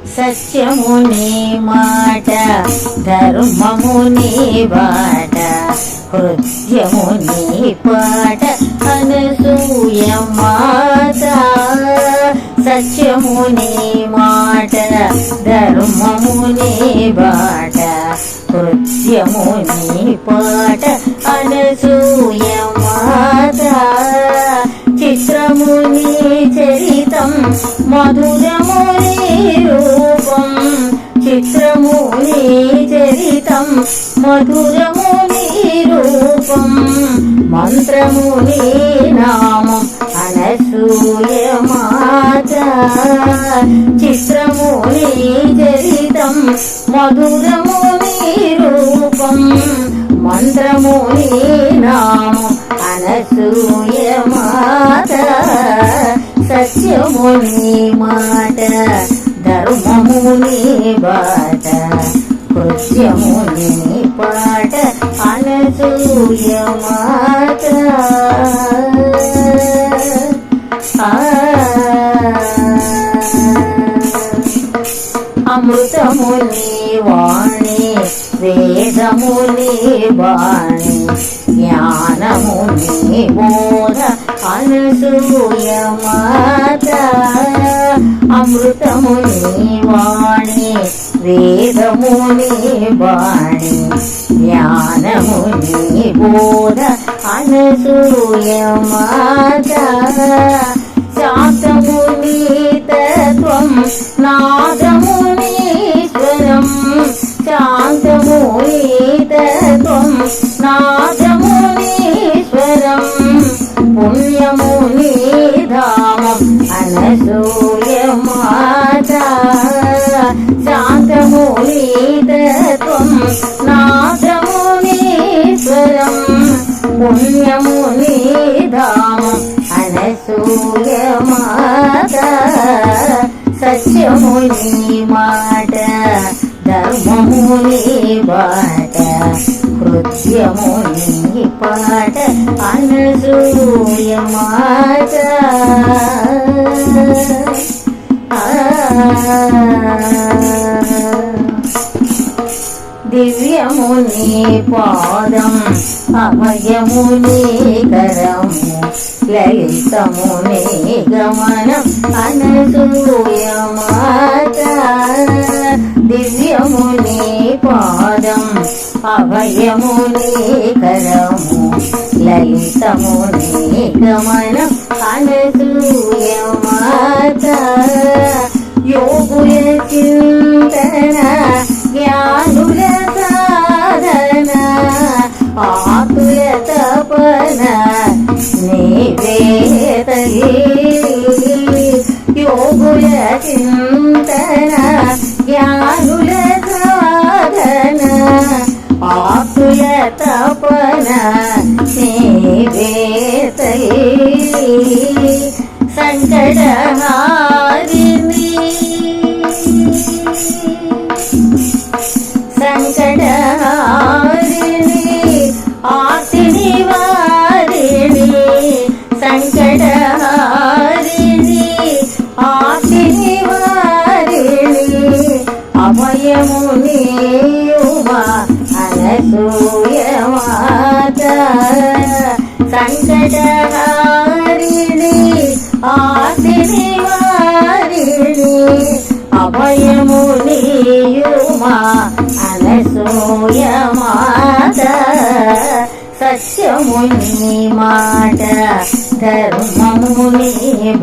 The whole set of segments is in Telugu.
సత్యము నీ మాట, ధర్మము నీ బాట, హృద్యము నీ పాట, అనసూయ మాత. సత్యము నీ మాట, ధర్మము నీ బాట, హృద్యము నీ పాట, అనసూయ మాత. చిత్రము నీ చరితం, మధురము నీ రూపం, చిత్రము నీ చరితం, మధురము నీ రూపం, మంత్రము నీ నామం, అనసూయ మాత. చిత్రము నీ చరితం, మధురము నీ రూపం, మంత్రము నీ నామం, అనసూయ మాత. సత్యము నీ మాట, ధర్మము నీ బాట, హృద్యము నీ పాట, అనసూయ మాత. అమృతము నీ వాణి, వేదము నీ బాణి, జ్ఞానము నీ బోధ, అనసూయ మాత. అమృతము నీ వాణి, వేదము నీ బాణి, జ్ఞానము నీ బోధ, అనసూయ మాత. శాంతము నీ తత్వం, నాదము నీ స్వరం, శాంతము నీ తత్వం, నాదము నీ స్వరం, పుణ్యము నీ ధామం, అనసూయ మాత. శాంతము నీ తత్వం, నాదము నీ స్వరం, పుణ్యము నీ ధామం, అనసూయ మాత. సత్యము నీ మాట, ధర్మము నీ బాట, హృద్యము నీ పాట, అనసూయ మాత. దివ్యము నీ పాదం, అభయము నీ కరము, లలితము నీ గమనం, అనసూయ మాత. దివ్యము నీ పాదం, అభయము నీ కరము, లలితము నీ గమనం, అనసూయ మాత. యోగుల చింతన, జ్ఞానుల సాధన, ఆకుల తపన, నీవే తల్లి. యోగుల చింతన, జ్ఞానుల సాధన, ఆకుల తపన, నీవే తల్లి. సంకటహారిణి, సంకటహారిణి, ఆర్తి నివారిణి, సంకటహారిణి, ఆర్తి నివారిణి, అభయము నీయుమా, అనసూయ మాత. సంకటహారిణి, ఆర్తి నివారిణి, అభయము నీయుమా, అనసూయ మాత. సత్యము నీ మాట, ధర్మము నీ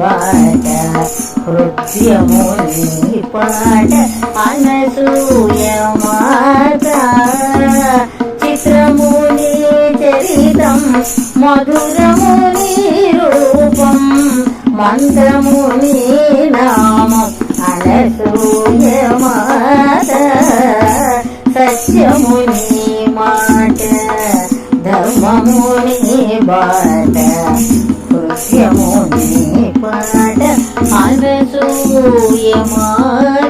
బాట, హృద్యము నీ పాట, అనసూయ మాత. చిత్రము నీ చరితం, మధురము నీ రూపం, మంత్రము నీ నామం, అనసూయ మాత. సత్యము నీ మాట, ధర్మము నీ బాట, హృద్యము నీ పాట, అనసూయ మాత.